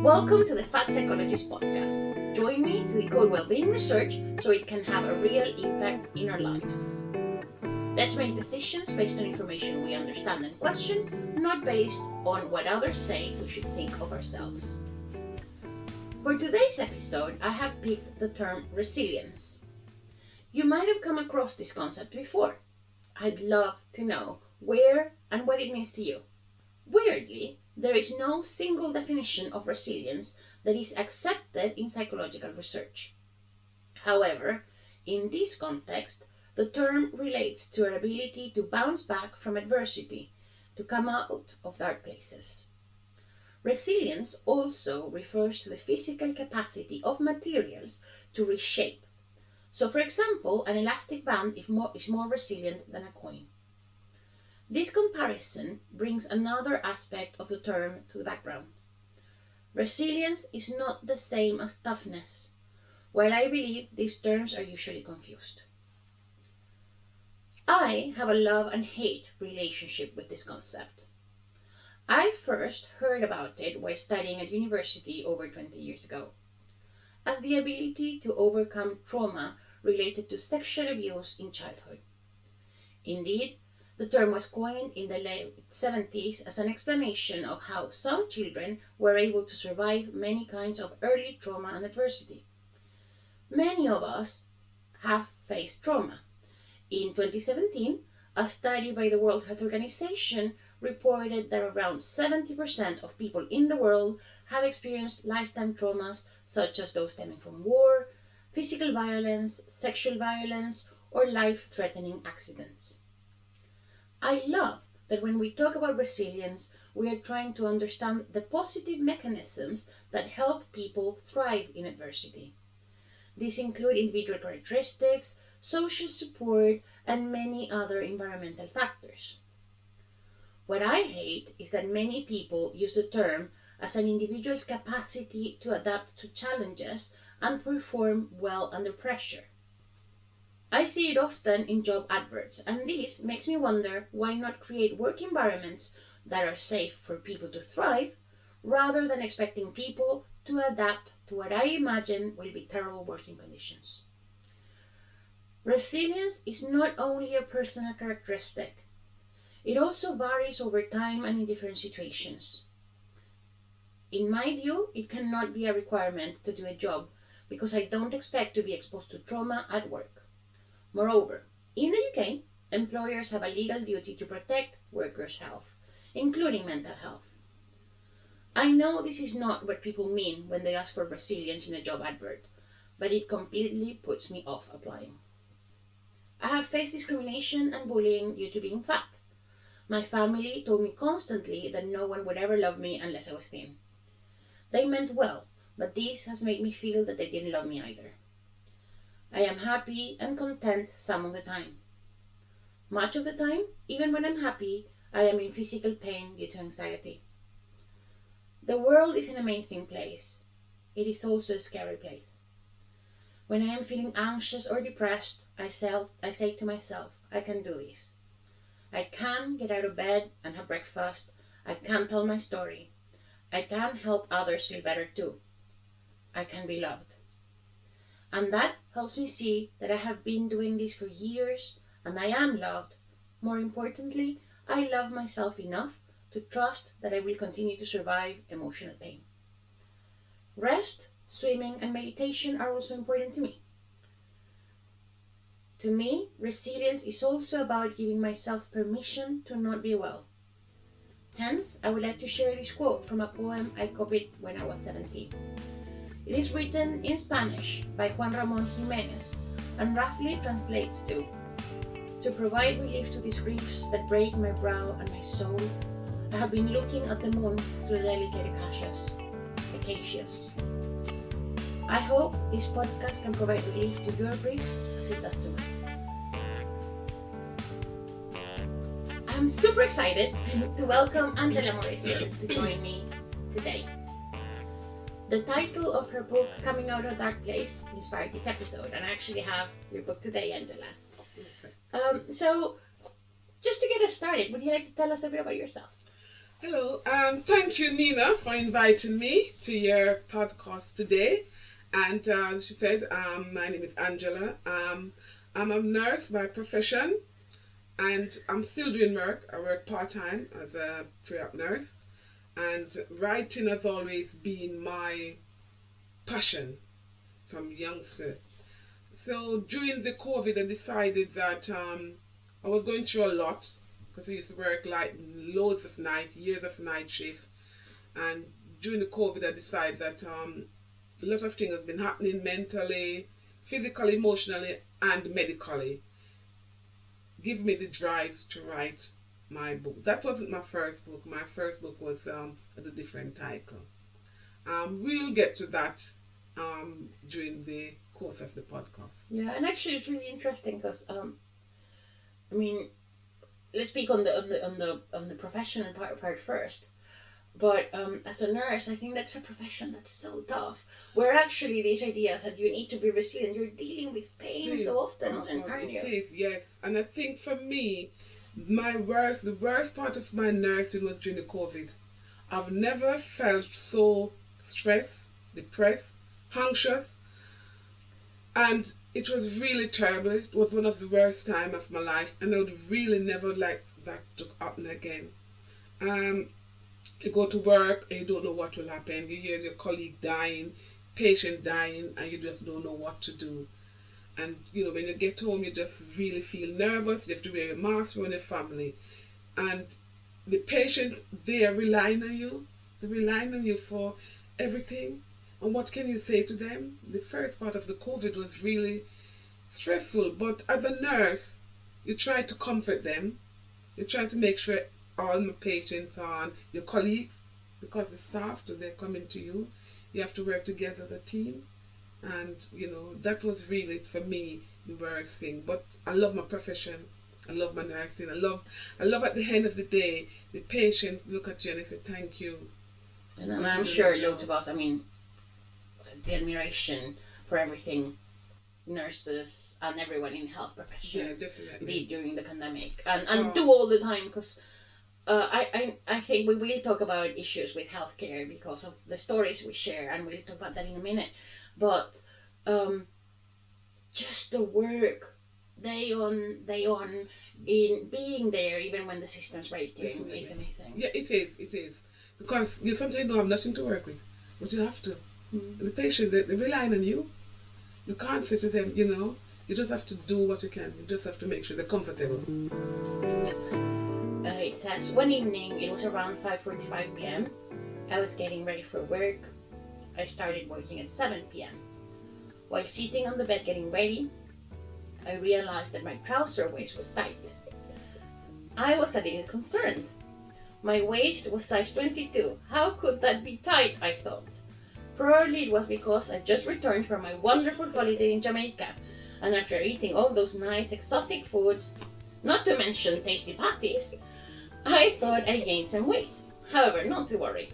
Welcome to the Fat Psychologist Podcast. Join me to decode well-being research so it can have a real impact in our lives. Let's make decisions based on information we understand and question, not based on what others say we should think of ourselves. For today's episode, I have picked the term resilience. You might have come across this concept before. I'd love to know where and what it means to you. Weirdly, there is no single definition of resilience that is accepted in psychological research. However, in this context, the term relates to our ability to bounce back from adversity, to come out of dark places. Resilience also refers to the physical capacity of materials to reshape. So, for example, an elastic band is more resilient than a coin. This comparison brings another aspect of the term to the background. Resilience is not the same as toughness, while I believe these terms are usually confused. I have a love and hate relationship with this concept. I first heard about it while studying at university over 20 years ago, as the ability to overcome trauma related to sexual abuse in childhood. Indeed, the term was coined in the late 70s as an explanation of how some children were able to survive many kinds of early trauma and adversity. Many of us have faced trauma. In 2017, a study by the World Health Organization reported that around 70% of people in the world have experienced lifetime traumas such as those stemming from war, physical violence, sexual violence, or life-threatening accidents. I love that when we talk about resilience, we are trying to understand the positive mechanisms that help people thrive in adversity. These include individual characteristics, social support, and many other environmental factors. What I hate is that many people use the term as an individual's capacity to adapt to challenges and perform well under pressure. I see it often in job adverts, and this makes me wonder why not create work environments that are safe for people to thrive, rather than expecting people to adapt to what I imagine will be terrible working conditions. Resilience is not only a personal characteristic, it also varies over time and in different situations. In my view, it cannot be a requirement to do a job because I don't expect to be exposed to trauma at work. Moreover, in the UK, employers have a legal duty to protect workers' health, including mental health. I know this is not what people mean when they ask for resilience in a job advert, but it completely puts me off applying. I have faced discrimination and bullying due to being fat. My family told me constantly that no one would ever love me unless I was thin. They meant well, but this has made me feel that they didn't love me either. I am happy and content some of the time. Much of the time, even when I'm happy, I am in physical pain due to anxiety. The world is an amazing place. It is also a scary place. When I am feeling anxious or depressed, I say to myself, I can do this. I can get out of bed and have breakfast. I can tell my story. I can help others feel better too. I can be loved. And that helps me see that I have been doing this for years and I am loved. More importantly, I love myself enough to trust that I will continue to survive emotional pain. Rest, swimming, and meditation are also important to me. To me, resilience is also about giving myself permission to not be well. Hence, I would like to share this quote from a poem I copied when I was 17. It is written in Spanish by Juan Ramon Jimenez and roughly translates to provide relief to these griefs that break my brow and my soul, I have been looking at the moon through delicate acacias. I hope this podcast can provide relief to your griefs as it does to mine. I'm super excited to welcome Angela Morrison to join me today. The title of her book, Coming Out of a Dark Place, inspired this episode, and I actually have your book today, Angela. So, just to get us started, would you like to tell us a bit about yourself? Hello. Thank you, Nina, for inviting me to your podcast today. And as she said, my name is Angela. I'm a nurse by profession, and I'm still doing work. I work part time as a pre-op nurse, and writing has always been my passion from youngster. So during the COVID, I decided that I was going through a lot because I used to work like loads of night, years of night shift, and during the COVID, I decided that a lot of things have been happening mentally, physically, emotionally, and medically. Give me the drive to write my book. That wasn't my first book. My first book was at a different title. We'll get to that during the course of the podcast. Yeah, and actually it's really interesting because I mean, let's speak on the professional part first. But as a nurse, I think that's a profession that's so tough. Where actually these ideas that you need to be resilient, you're dealing with pain so often, aren't you? It is, yes. And I think for me, the worst part of my nursing was during the COVID. I've never felt so stressed, depressed, anxious, and it was really terrible. It was one of the worst time of my life, and I would really never like that to happen again. Um, you go to work and you don't know what will happen. You hear your colleague dying, patient dying, and you just don't know what to do. And when you get home, you just really feel nervous. You have to wear a mask around your family, and the patients, they are relying on you. They're relying on you for everything. And what can you say to them? The first part of the COVID was really stressful, but as a nurse, you try to comfort them. You try to make sure all my patients are your colleagues, because the staff, they're coming to you. You have to work together as a team. And, that was really, for me, the worst thing. But I love my profession. I love my nursing. I love at the end of the day, the patient look at you and they say, thank you. And I'm sure loads of us, the admiration for everything nurses and everyone in health professions did during the pandemic and do all the time, because I think we will talk about issues with healthcare because of the stories we share, and we'll talk about that in a minute. But just the work day on in being there even when the system's breaking is amazing. Yeah, it is. Because you sometimes don't have nothing to work with, but you have to. The patient, they're relying on you. You can't say to them, you just have to do what you can. You just have to make sure they're comfortable. It says, one evening, it was around 5:45 p.m. I was getting ready for work. I started working at 7 p.m. While sitting on the bed getting ready, I realized that my trouser waist was tight. I was a little concerned. My waist was size 22. How could that be tight, I thought. Probably it was because I just returned from my wonderful holiday in Jamaica, and after eating all those nice exotic foods, not to mention tasty patties, I thought I gained some weight. However, not to worry.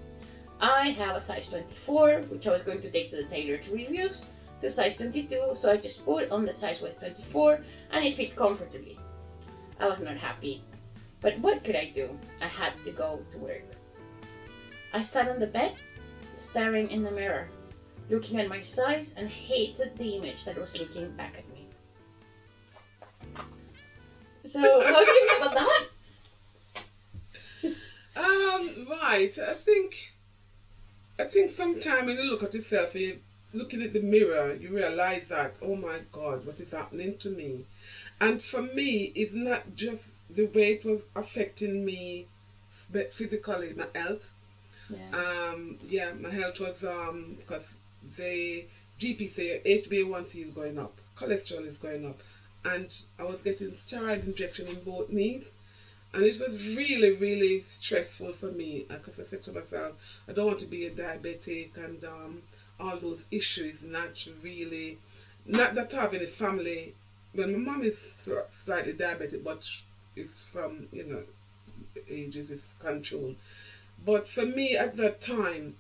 I have a size 24, which I was going to take to the tailor to reviews, to size 22, so I just put on the size weight 24 and it fit comfortably. I was not happy, but what could I do? I had to go to work. I sat on the bed, staring in the mirror, looking at my size, and hated the image that was looking back at me. So, how do you feel about that? Right. I think sometimes when you look at yourself and you're looking at the mirror, you realize that, oh my God, what is happening to me? And for me, it's not just the way it was affecting me physically, my health. Yeah. My health was because the GP say HbA1c is going up, cholesterol is going up, and I was getting steroid injection in both knees, and it was really, really stressful for me because I said to myself, I don't want to be a diabetic, and all those issues. Not that I have any family. Well, my mom is slightly diabetic, but it's from ages, it's controlled. But for me at that time,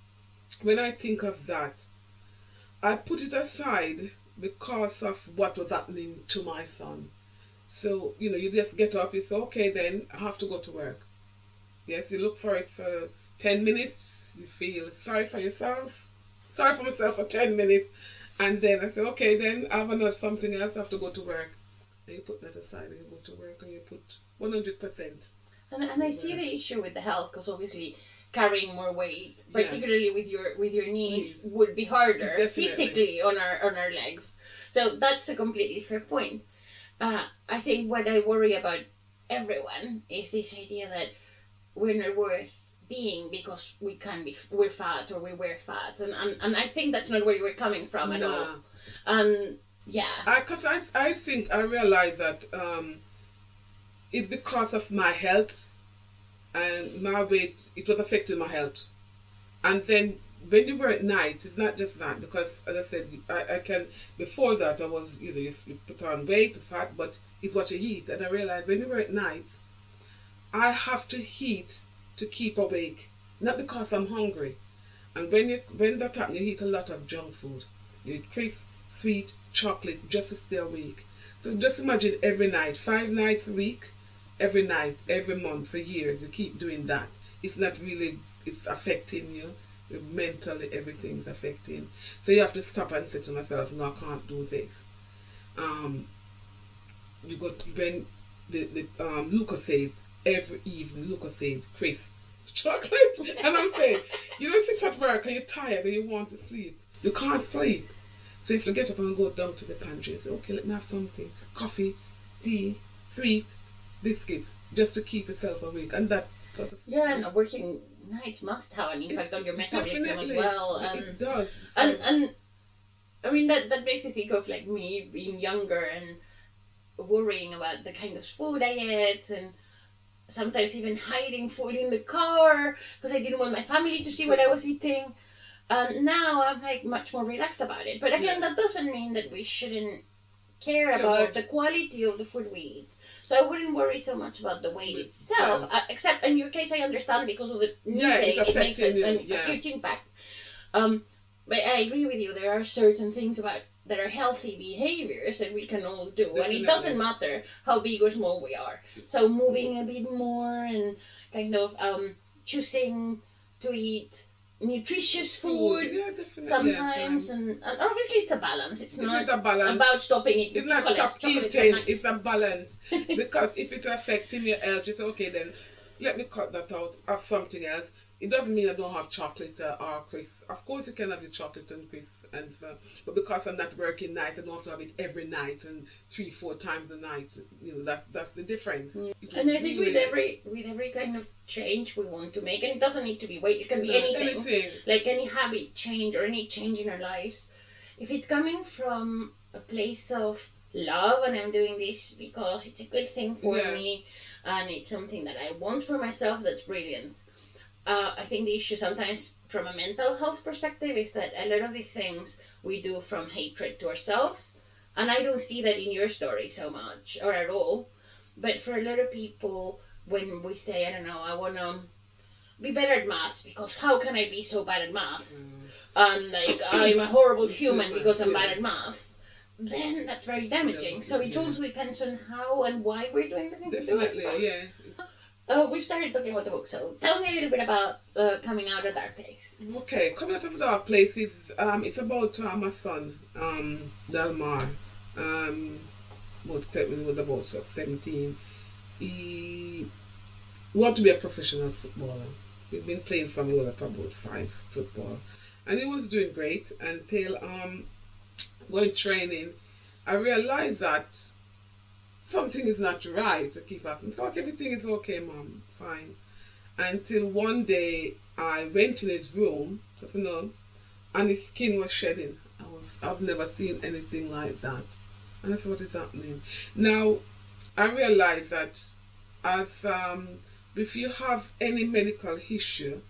when I think of that, I put it aside because of what was happening to my son. So, you just get up, you say, okay, then I have to go to work. Yes, you look for it for 10 minutes. You feel sorry for yourself. Sorry for myself for 10 minutes. And then I say, okay, then I have another something else. I have to go to work. And you put that aside and you go to work and you put 100%. And I see the issue with the health, because obviously carrying more weight, particularly with your knees, would be harder. Definitely. Physically on our legs. So that's a completely fair point. I think what I worry about everyone is this idea that we're not worth being because we're fat or we wear fat, and I think that's not where you were coming from at all. Because I think I realize that it's because of my health and my weight. It was affecting my health, and then when you work nights, it's not just that, because as I said, I can, before that I was, you put on weight, fat, but it's what you eat. And I realized when you work nights, I have to eat to keep awake, not because I'm hungry. And when that happens, you eat a lot of junk food. You eat crisp, sweet, chocolate, just to stay awake. So just imagine every night, 5 nights a week, every night, every month, for years, you keep doing that. It's not really, it's affecting you. Mentally, everything's affecting. So you have to stop and say to myself, no, I can't do this. You got, when the Lucozade, every evening, Lucozade, crisp, chocolate. And I'm saying, you don't sit at work and you're tired and you want to sleep. You can't sleep. So you have to get up and go down to the pantry and say, okay, let me have something. Coffee, tea, sweets, biscuits, just to keep yourself awake. And that sort of... Yeah, and working nights must have an impact on your metabolism as well. It does. And I mean, that makes me think of like me being younger and worrying about the kind of food I ate, and sometimes even hiding food in the car because I didn't want my family to see what I was eating. Now I'm like much more relaxed about it. But again, that doesn't mean that we shouldn't care about the quality of the food we eat. So I wouldn't worry so much about the weight itself, except in your case I understand because of the knee pain, it makes a huge impact. But I agree with you, there are certain things about that are healthy behaviors that we can all do. Definitely. And it doesn't matter how big or small we are. So moving a bit more and kind of choosing to eat nutritious food sometimes, and obviously it's a balance. It's not about stopping eating. It's not stop eating. Nice. It's a balance. Because if it's affecting your health, it's okay then. Let me cut that out. Have something else. It doesn't mean I don't have chocolate or crisps. Of course you can have your chocolate and crisps, but because I'm not working night, I don't have to have it every night and 3-4 times a night. That's the difference. And I think with every kind of change we want to make, and it doesn't need to be weight, it can be anything, like any habit change or any change in our lives. If it's coming from a place of love, and I'm doing this because it's a good thing for me, and it's something that I want for myself, that's brilliant. I think the issue sometimes from a mental health perspective is that a lot of these things we do from hatred to ourselves, and I don't see that in your story so much or at all, but for a lot of people, when we say, I don't know, I want to be better at maths because how can I be so bad at maths, and like I'm a horrible human because I'm bad at maths, then that's very damaging. So it also depends on how and why we're doing the thing. Definitely, we started talking about the book, so tell me a little bit about Coming Out of Dark Place. Okay, Coming Out of Dark Place is it's about my son, Dalmar. Was about 17. He wanted to be a professional footballer. He'd been playing from he was about 5 football, and he was doing great until going training. I realized that something is not right to keep happening. So everything is okay, Mom, fine. Until one day I went in his room, and his skin was shedding. I've never seen anything like that. And I said, what is happening? Now, I realized that as if you have any medical issue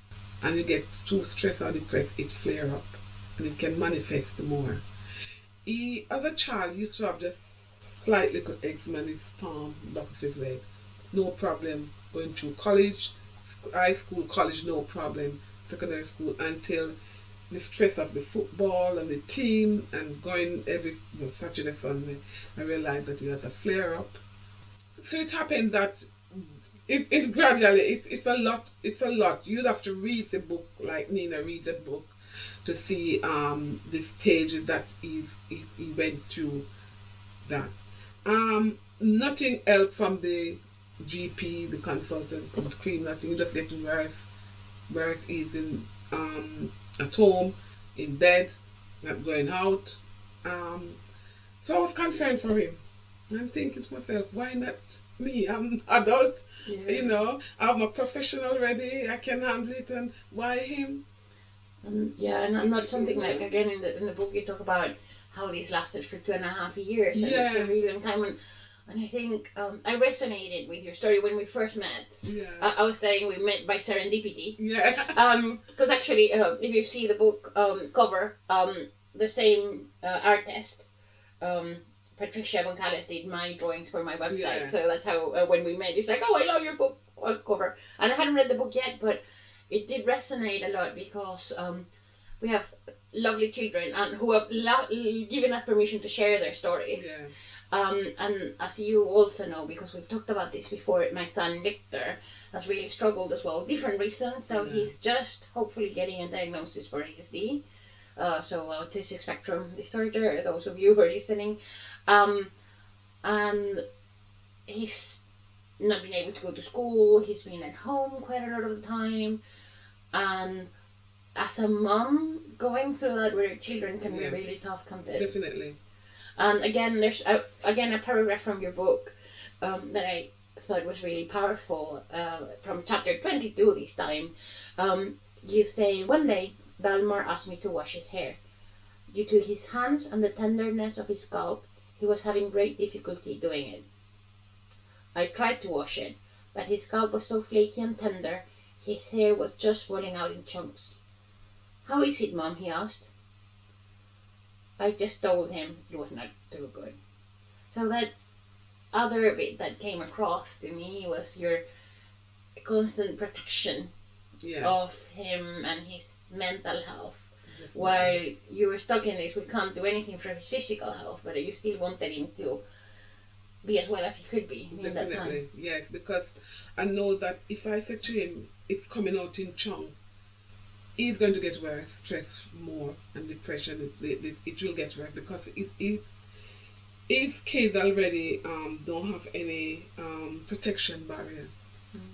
and you get too stressed or depressed, it flare up and it can manifest more. He, as a child, used to have just slight little eczema in his palm, back of his leg. No problem. Going through college, high school, college, no problem. Secondary school, until the stress of the football and the team and going every Saturday, Sunday, I realized that he had a flare up. So it happened that It's gradually, it's a lot, you'd have to read the book, like Ninna read the book, to see the stages that he went through that. Nothing else from the GP, the consultant, the cream, nothing. You just get worse. Worse is in at home, in bed, not going out. So I was concerned for him. I'm thinking to myself, why not me? I'm adult, I have my profession already. I can handle it, and why him? And not something like, again, in the book you talk about how these lasted for 2.5 years, and it's a really long time. And I think I resonated with your story when we first met. Yeah. I was saying we met by serendipity. Yeah. Because actually, if you see the book cover, the same artist, Patricia Gonzalez, did my drawings for my website. Yeah. So that's how when we met, it's like, oh, I love your book cover. And I hadn't read the book yet, but it did resonate a lot because we have lovely children and who have given us permission to share their stories. Yeah. And as you also know, because we've talked about this before, my son Victor has really struggled as well, different reasons. So he's just hopefully getting a diagnosis for ASD, so autistic spectrum disorder. Those of you who are listening, and he's not been able to go to school. He's been at home quite a lot of the time, and as a mom, going through that with your children can be really tough, can't it? Definitely. And again, there's a paragraph from your book that I thought was really powerful, from chapter 22 this time. You say, one day, Balmor asked me to wash his hair. Due to his hands and the tenderness of his scalp, he was having great difficulty doing it. I tried to wash it, but his scalp was so flaky and tender, his hair was just falling out in chunks. How is it, Mom? He asked. I just told him it was not too good. So that other bit that came across to me was your constant protection of him and his mental health. Definitely. While you were stuck in this, we can't do anything for his physical health, but you still wanted him to be as well as he could be in that time. Yes, because I know that if I said to him, it's coming out in chunk, he's going to get worse, stress more, and depression. It will get worse because his kids already don't have any protection barrier,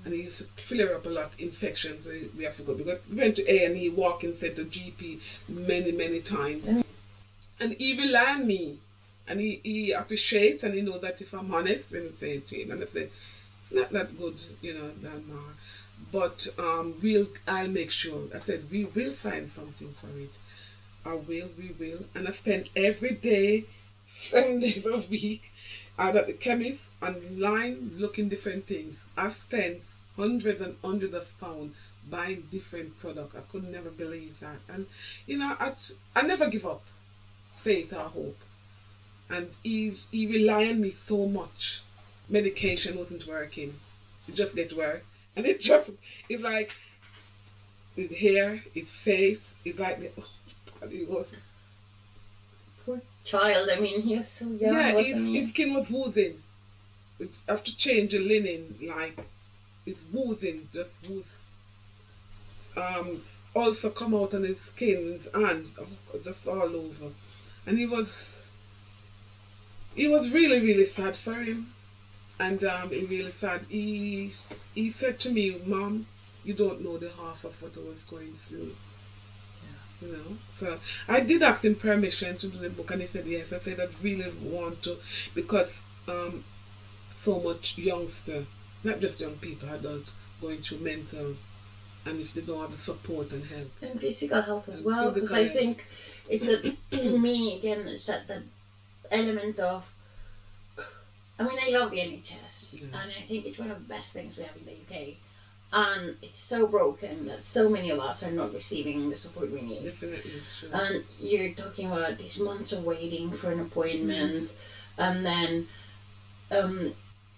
and he used to flare up a lot infections. So we have to go because we went to A&E, walk-in center, GP many times, and he rely on me, and he appreciates, and he knows that if I'm honest when I say it to him, and I say it's not that good, Dalmar. But I'll make sure. I said, we will find something for it. We will. And I spend every day, 7 days a week, out at the chemist, online, looking different things. I've spent hundreds and hundreds of pounds buying different products. I could never believe that. And, I never give up faith or hope. And he relied on me so much. Medication wasn't working. It just get worse. And it's like his hair, his face, it's like it was. Poor child, I mean, he was so young, wasn't he? His skin was woozing. It's after change the linen, like it's woozing, just wooz. Also come out on his skin, his hands, just all over. And he was really, really sad for him. And he really sad. He said to me, Mom, you don't know the half of what I was going through. Yeah. So I did ask him permission to do the book, and he said yes. I said I really want to, because so much youngster, not just young people, adults, going through mental, and if they don't have the support and help. And physical health as well, because I think it's to me, again, it's that the element of, I mean, I love the NHS, and I think it's one of the best things we have in the UK. And it's so broken that so many of us are not receiving the support we need. Definitely, it's true. And you're talking about these months of waiting for an appointment, and then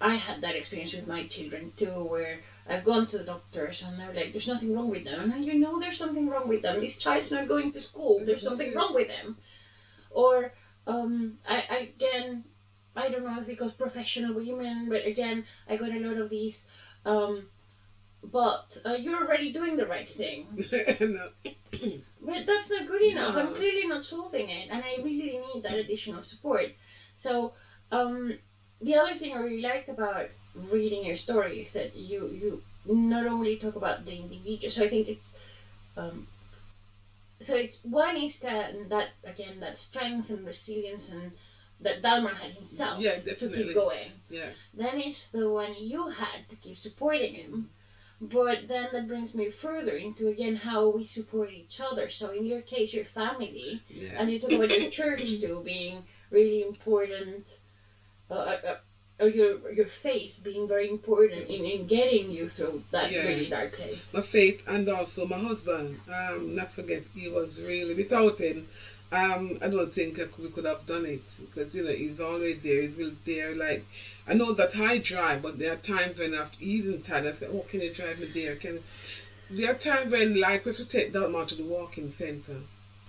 I had that experience with my children too, where I've gone to the doctors and they're like, there's nothing wrong with them. And there's something wrong with them. This child's not going to school. There's something wrong with them. Or, I don't know if because professional women, but again, I got a lot of these But you're already doing the right thing. No. But that's not good enough. No. I'm clearly not solving it, and I really need that additional support. So, the other thing I really liked about reading your story is that you not only talk about the individual. So I think it's so it's one is that again that strength and resilience and that Dalman had himself to keep going. Yeah. Then it's the one you had to keep supporting him. But then that brings me further into again how we support each other. So in your case, your family, and you talk about your church too being really important, or your faith being very important in getting you through that really dark place. My faith and also my husband. Not forget, he was really, without him, I don't think we could have done it because he's always there. He's really there. Like I know that I drive, but there are times when after eating time, I say, "Oh, can you drive me there?" There are times when like we have to take that man to the walking center,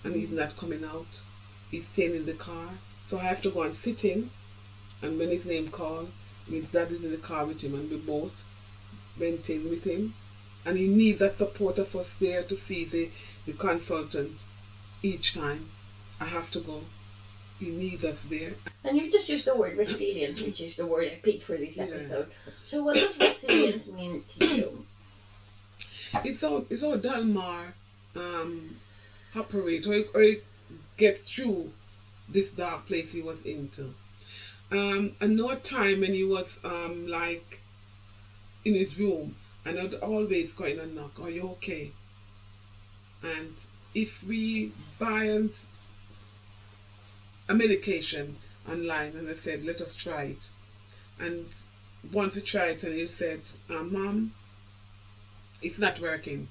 and he's not coming out. He's staying in the car, so I have to go and sit in. And when his name called, we sat in the car with him, and we both went in with him. And he needs that support of us there to see the consultant each time. I have to go. He needs us there. And you just used the word resilience, which is the word I picked for this episode. So what does resilience mean to you? It's how Dalmar operates, or it gets through this dark place he was into. I know a time when he was like in his room, and I'd always go in and knock, "Are you okay?" And if we buy a medication online, and I said, "Let us try it." And once we tried it, and he said, "Mom, it's not working,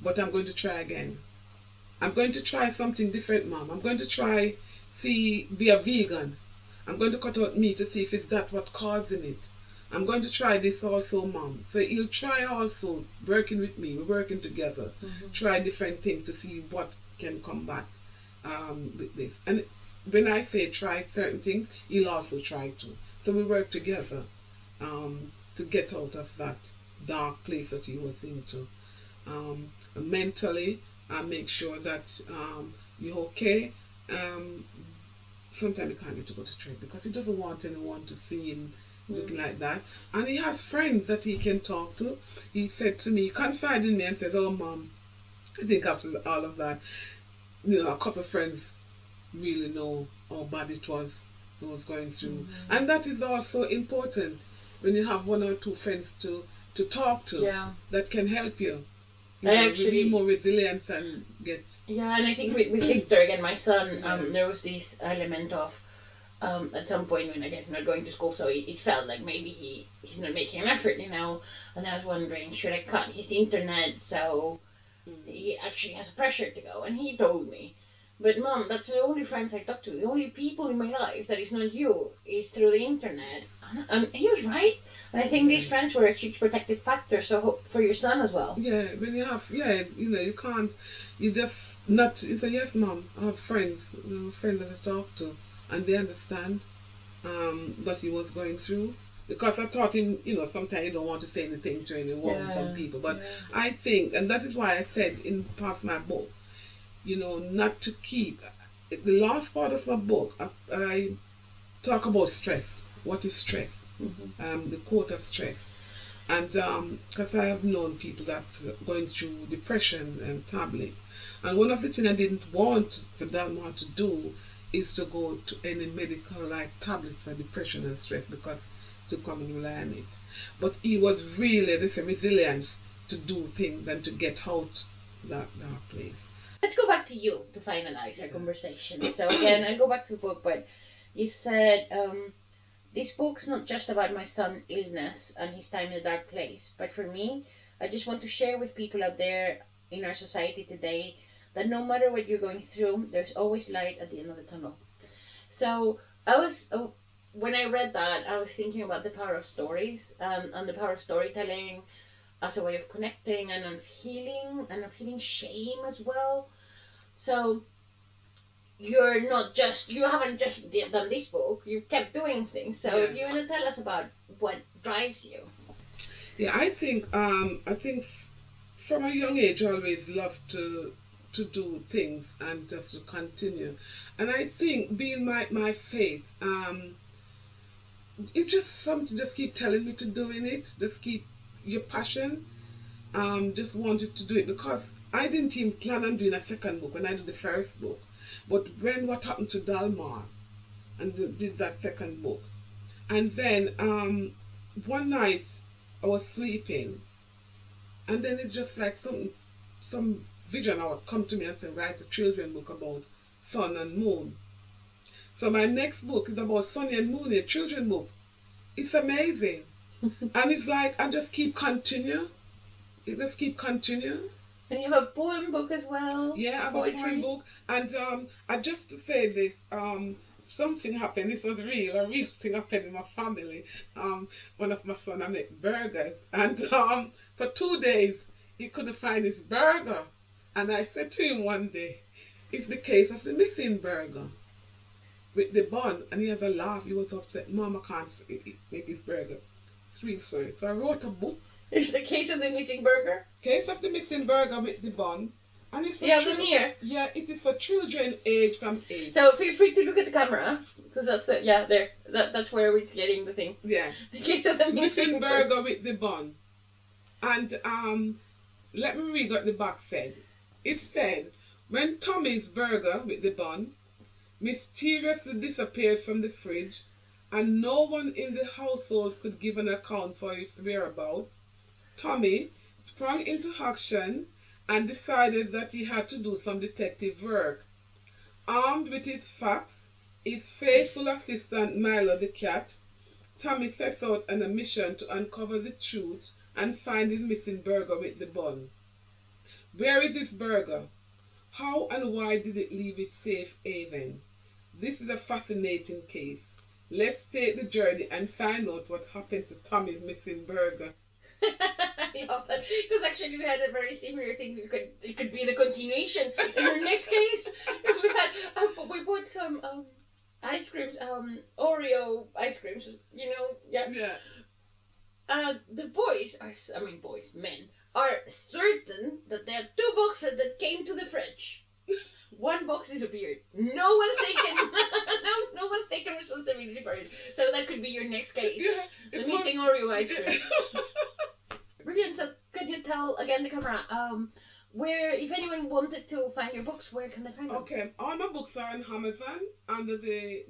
but I'm going to try again. I'm going to try something different, Mom. I'm going to be a vegan. I'm going to cut out meat to see if it's that what causing it. I'm going to try this also, Mom." So he'll try also working with me. We're working together. Try different things to see what can combat with this. And when I say try certain things, he'll also try to. So we work together to get out of that dark place that he was into. Mentally, I make sure that you're okay. Sometimes he can't get to go to church because he doesn't want anyone to see him looking like that. And he has friends that he can talk to. He said to me, he confided in me and said, "Oh, Mom, I think after all of that, a couple of friends really know how bad it was going through." And that is also important when you have one or two friends to talk to that can help you. Be more resilient and get... Yeah, and I think with Victor, again, my son, there was this element of, at some point when, again, not going to school, so it felt like maybe he's not making an effort, and I was wondering, should I cut his internet so he actually has a pressure to go? And he told me, "But Mom, that's the only friends I talk to. The only people in my life that is not you is through the internet." And he was right. And I think these friends were a huge protective factor, so for your son as well. Yeah, when you have, you can't, you just not, you say, "Yes, Mom, I have friends, friends that I talk to, and they understand what he was going through." Because I taught him, sometimes you don't want to say anything to anyone, some people. But I think, and that is why I said in part of my book, not to keep, the last part of my book, I talk about stress. What is stress? The quote of stress. And because I have known people that are going through depression and tablet. And one of the things I didn't want for Dalmar to do is to go to any medical tablet for depression and stress, because to come and rely on it. But he was really this resilience to do things and to get out that place. Let's go back to you to finalize our conversation. So again, I'll go back to the book, but you said this book's not just about my son's illness and his time in a dark place, but for me, I just want to share with people out there in our society today that no matter what you're going through, there's always light at the end of the tunnel. So when I read that, I was thinking about the power of stories and the power of storytelling as a way of connecting and of healing shame as well. So you haven't just done this book, you've kept doing things. So do you want to tell us about what drives you? Yeah, I think from a young age I always loved to do things and just to continue. And I think being my faith, it's just something just keep telling me to doing it. Just keep your passion. Just wanted to do it because I didn't even plan on doing a second book when I did the first book. But when what happened to Dalmar and did that second book. And then one night I was sleeping, and then it's just like some vision would come to me and say, write a children's book about sun and moon. So my next book is about sun and moon, a children's book. It's amazing. And it's like I just keep continue. It just keep continue. And you have a poem book as well. Yeah, I have a poem book. And I just to say this, something happened. This was a real thing happened in my family. One of my son, I made burgers, and for 2 days he couldn't find his burger. And I said to him one day, "It's the case of the missing burger with the bun." And he had a laugh. He was upset. "Mama can't make his burger." It's real sorry. So I wrote a book. It's the case of the missing burger. Case of the missing burger with the bun. And it's for you have them here? Yeah, it is for children aged from 8. So feel free to look at the camera, because that's the, yeah, there. That's where we're getting the thing. Yeah. The case of the missing burger with the bun. And let me read what the back said. It said, when Tommy's burger with the bun mysteriously disappeared from the fridge and no one in the household could give an account for its whereabouts, Tommy sprung into action and decided that he had to do some detective work. Armed with his facts, his faithful assistant Milo the cat, Tommy sets out on a mission to uncover the truth and find his missing burger with the bun. Where is this burger? How and why did it leave its safe haven? This is a fascinating case. Let's take the journey and find out what happened to Tommy's missing burger. I love that, because actually we had a very similar thing. It could be the continuation in your next case. Because we bought some ice creams, Oreo ice creams. You know, yeah. Yeah. The men are certain that there are 2 boxes that came to the fridge. 1 box disappeared. No one's taken responsibility for it. So that could be your next case. Yeah, the missing Oreo ice cream. Brilliant. So can you tell again the camera where, if anyone wanted to find your books, where can they find them? Okay, all my books are on Amazon under the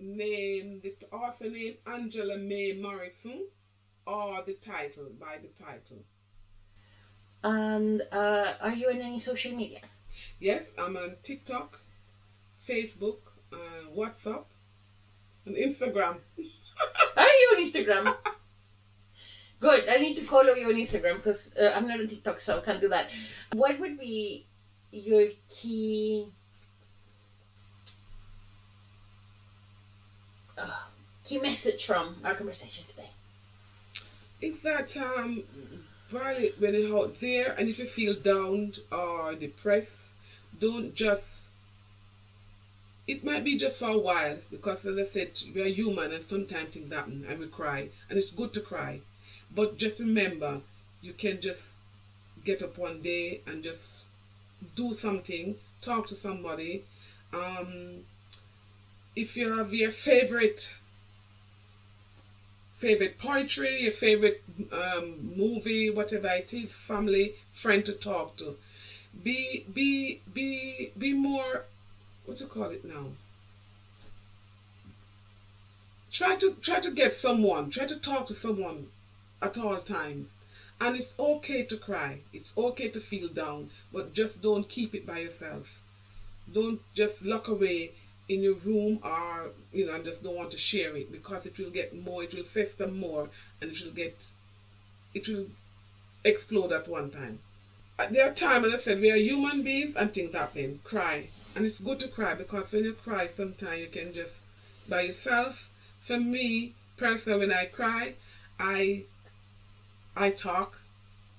author name Angela Mae Morrison, or by the title. And are you in any social media? Yes, I'm on TikTok, Facebook, WhatsApp, and Instagram. Are you on Instagram? Good. I need to follow you on Instagram because I'm not on TikTok, so I can't do that. What would be your key message from our conversation today? It's that while when you're out there and if you feel down or depressed, don't just, it might be just for a while, because as I said, we are human and sometimes things happen and we cry, and it's good to cry. But just remember, you can just get up one day and just do something, talk to somebody. If you have your favorite poetry, your favorite movie, whatever it is, family, friend to talk to. Be more, what you call it now? Try to get someone, try to talk to someone at all times. And it's okay to cry. It's okay to feel down, but just don't keep it by yourself. Don't just lock away in your room or, and just don't want to share it, because it will get more, it will fester more, and it will explode at one time. There are times, as I said, we are human beings and things happen. Cry. And it's good to cry, because when you cry, sometimes you can just, by yourself. For me, personally, when I cry, I talk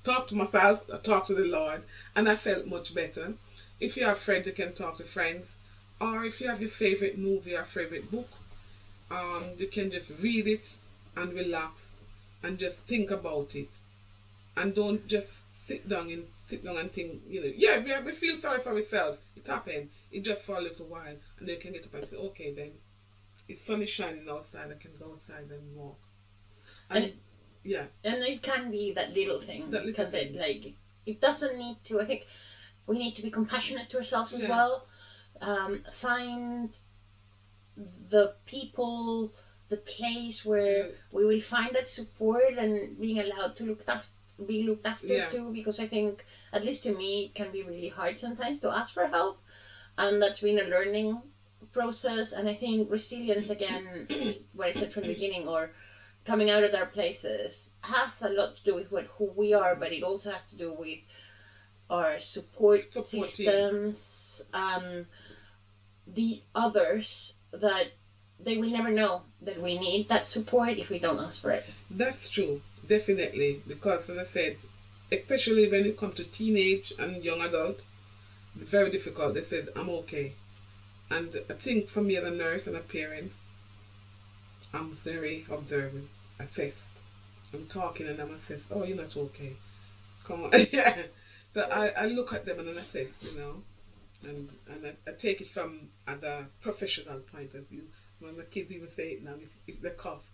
to myself, I talk to the Lord, and I felt much better. If you have friends, you can talk to friends. Or if you have your favorite movie or favorite book, you can just read it and relax and just think about it. and don't just sit down and think, yeah, we feel sorry for ourselves. It happened. It just for a little while, and then you can get up and say, okay, then it's sun is shining outside. I can go outside and walk. And yeah, and it can be that little thing because it doesn't need to. I think we need to be compassionate to ourselves as well. Find the people, the place where we will find that support and being allowed to be looked after too, because I think, at least to me, it can be really hard sometimes to ask for help, and that's been a learning process. And I think resilience, again, what I said from the beginning, or coming out of our places, has a lot to do with who we are, but it also has to do with our support systems and the others, that they will never know that we need that support if we don't ask for it. That's true, definitely, because as I said, especially when it comes to teenage and young adult, it's very difficult. They said, I'm okay. And I think for me as a nurse and a parent, I'm very observant, assessed. I'm talking and I'm assessed. Oh, you're not okay. Come on. Yeah. So I look at them and assess, and I take it from a professional point of view. When my kids even say it now, if they cough,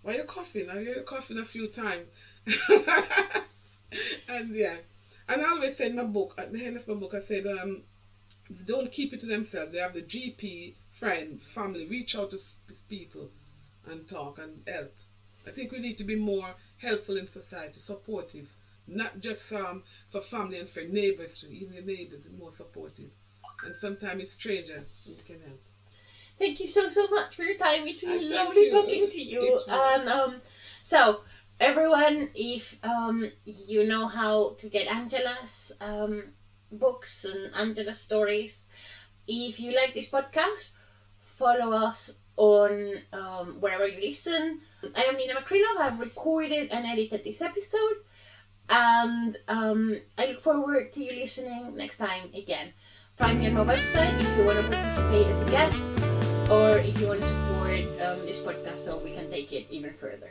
why are you coughing? Are you coughing a few times? And yeah. And I always say in my book, at the end of my book, I said, don't keep it to themselves. They have the GP, friend, family, reach out to people and talk and help. I think we need to be more helpful in society, supportive, not just for family and for neighbors too. Even your neighbors are more supportive, and sometimes it's strangers who can help. Thank you so much for your time. It's been lovely talking to you. And so everyone, if you know how to get Angela's books and Angela's stories, if you like this podcast, follow us on wherever you listen. I am Ninna Makrinov. I've recorded and edited this episode, and I look forward to you listening next time again. Find me on my website if you want to participate as a guest, or if you want to support this podcast so we can take it even further.